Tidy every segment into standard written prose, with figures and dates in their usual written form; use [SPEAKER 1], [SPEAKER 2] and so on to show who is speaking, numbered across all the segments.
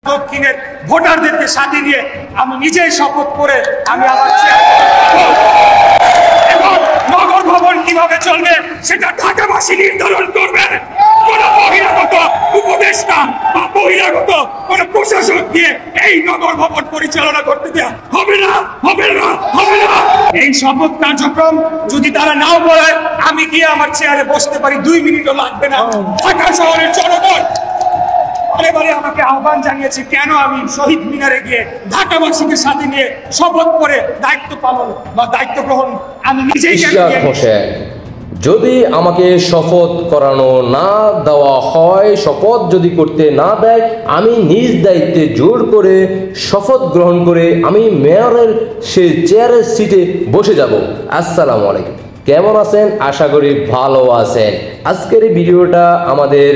[SPEAKER 1] দক্ষিণের ভোটারদেরকে সাথে নিয়ে আমি নিজেই শপথ করে আমি আমার এবং নগর ভবন কিভাবে চলবে সেটা ঢাকাবাসী নির্ধারণ করবে। কোন বহিরাগত উপদেষ্টা বা বহিরাগত কোন প্রশাসক দিয়ে এই নগর ভবন পরিচালনা করতে দেওয়া হবে না, হবে না, হবে না। এই শপথ কার্যক্রম যদি তারা নাও বলে, আমি গিয়ে আমার চেয়ারে বসতে পারি, 2 মিনিটও লাগবে না। ঢাকা শহরের জনগণ বারে আমাকে আহ্বান জানিয়েছে, কেন আমি শহীদ মিনারে গিয়ে ঢাকাবাসীকে সাথে নিয়ে শপথ করে দায়িত্ব পালন বা দায়িত্ব গ্রহণ আমি নিজেই।
[SPEAKER 2] যদি আমাকে শপথ করানো না দেওয়া হয়, শপথ যদি করতে না দেয়, আমি নিজ দায়িত্বে জোর করে শপথ গ্রহণ করে আমি মেয়রের সেই চেয়ারের সিটে বসে যাব। আসসালামু আলাইকুম, কেমন আছেন? আশা করি ভালো আছেন। আজকের এই ভিডিওটা আমাদের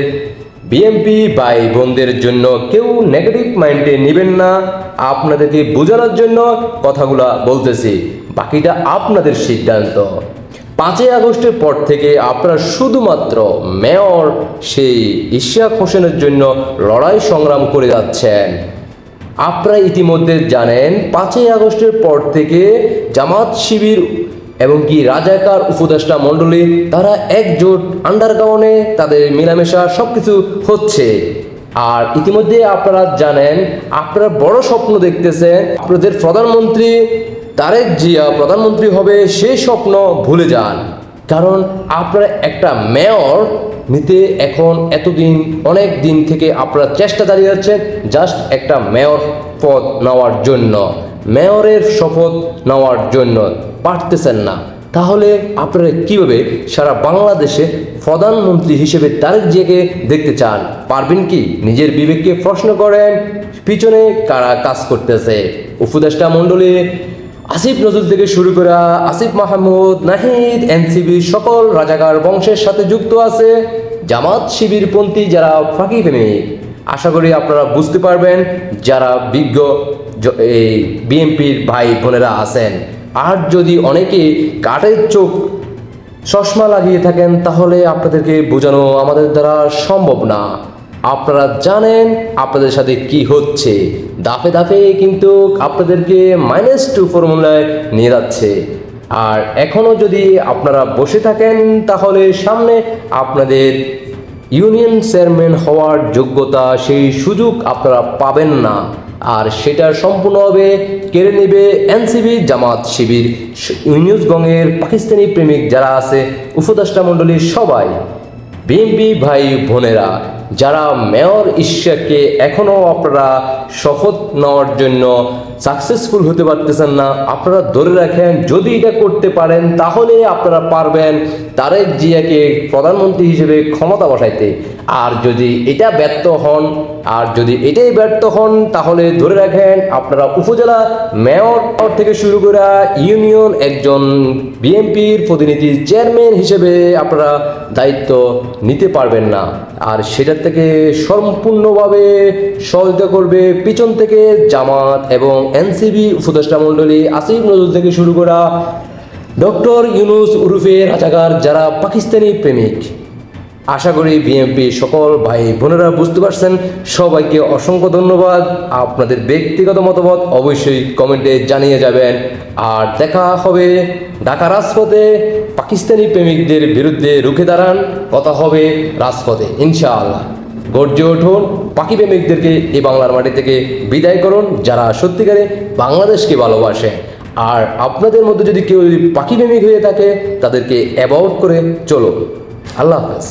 [SPEAKER 2] বিএমপি ভাই বোনদের জন্য, কেউ নেগেটিভ মাইন্ডে নেবেন না, আপনাদেরকে বোঝানোর জন্য কথাগুলা বলতেছি, বাকিটা আপনাদের সিদ্ধান্ত। 5ই আগস্টের পর থেকে আপনারা শুধুমাত্র মেয়র সেই ইশরাক হোসেনের জন্য লড়াই সংগ্রাম করে যাচ্ছেন। আপনারা ইতিমধ্যে জানেন 5ই আগস্টের পর থেকে জামাত শিবির এবং কি রাজাকার উপদেষ্টা মণ্ডলী তারা একজোট আন্ডারগ্রাউন্ডে তাদের মেলামেশা সবকিছু হচ্ছে। আর ইতিমধ্যে আপনারা জানেন, আপনারা বড় স্বপ্ন দেখতেছেন, আপনাদের প্রধানমন্ত্রী তারেক জিয়া প্রধানমন্ত্রী হবে, সেই স্বপ্ন ভুলে যান। কারণ আপনারা একটা মেয়র নিতে এখন এতদিন অনেক দিন থেকে আপনারা চেষ্টা চালিয়ে যাচ্ছেন জাস্ট একটা মেয়র পদ নেওয়ার জন্য, মেয়রের শপথ নেওয়ার জন্য পারতেছেন না। তাহলে আপনারা কিভাবে সারা বাংলাদেশে প্রধানমন্ত্রী হিসেবে তারেক জিয়াকে দেখতে চান? পারবেন কি? নিজের বিবেককে প্রশ্ন করেন, পিছনে কারা কাজ করতেছে। উপদেষ্টা মণ্ডলী আসিফ নজরুল থেকে শুরু করে আসিফ মাহমুদ, নাহিদ, এনসিবি সকল রাজাকার বংশের সাথে যুক্ত আছে, জামাত শিবিরপন্থী যারা ফাঁকি প্রেমিক। আশা করি আপনারা বুঝতে পারবেন যারা বিজ্ঞ এই বিএনপির ভাই বোনেরা আছেন। আর যদি অনেকে কাঠের চোখ চশমা লাগিয়ে থাকেন, তাহলে আপনাদেরকে বোঝানো আমাদের দ্বারা সম্ভব না। আপনারা জানেন আপনাদের সাথে কি হচ্ছে, দাফে দাফে কিন্তু আপনাদেরকে -2 ফর্মুলায় নিয়ে যাচ্ছে। আর এখনও যদি আপনারা বসে থাকেন, তাহলে সামনে আপনাদের ইউনিয়ন চেয়ারম্যান হওয়ার যোগ্যতা, সেই সুযোগ আপনারা পাবেন না। আর সেটা সম্পূর্ণভাবে কেড়ে নেবে এনসিবি, জামাত শিবির, ইউনিয়নগঞ্জের পাকিস্তানি প্রেমিক যারা আছে, উপদেষ্টা মণ্ডলীর সবাই। বিএনপি ভাই বোনেরা যারা মেয়র ইশরাককে এখনও আপনারা শপথ নেওয়ার জন্য সাকসেসফুল হতে পারতেছেন না, আপনারা ধরে রাখেন যদি এটা করতে পারেন তাহলে আপনারা পারবেন তারেক জিয়াকে প্রধানমন্ত্রী হিসেবে ক্ষমতা বসাইতে। আর যদি এটা ব্যর্থ হন, আর যদি এটাই ব্যর্থ হন, তাহলে ধরে রাখেন আপনারা উপজেলা মেয়র থেকে শুরু করে ইউনিয়ন একজন বিএনপির প্রতিনিধি চেয়ারম্যান হিসেবে আপনারা দায়িত্ব নিতে পারবেন না। আর সেটার থেকে সম্পূর্ণভাবে সহযোগিতা করবে পিছন থেকে জামাত এবং এনসিবি উপদেষ্টা মণ্ডলী, আসিফ নজরুল থেকে শুরু করা ডক্টর ইউনুস উরুফে রাজাকার যারা পাকিস্তানি প্রেমিক। আশা করি বিএনপি সকল ভাই বোনেরা বুঝতে পারছেন। সবাইকে অসংখ্য ধন্যবাদ। আপনাদের ব্যক্তিগত মতামত অবশ্যই কমেন্টে জানিয়ে যাবেন। আর দেখা হবে ঢাকা রাজপথে। পাকিস্তানি প্রেমিকদের বিরুদ্ধে রুখে দাঁড়ান, কথা হবে রাজপথে ইনশাআল্লাহ। গর্জে উঠুন, পাখি প্রেমিকদেরকে এই বাংলার মাটি থেকে বিদায় করুন যারা সত্যিকারে বাংলাদেশকে ভালোবাসে। আর আপনাদের মধ্যে যদি কেউ পাখি প্রেমিক হয়ে থাকে, তাদেরকে অ্যাভয়েড করে চলো। আল্লাহ হাফেজ।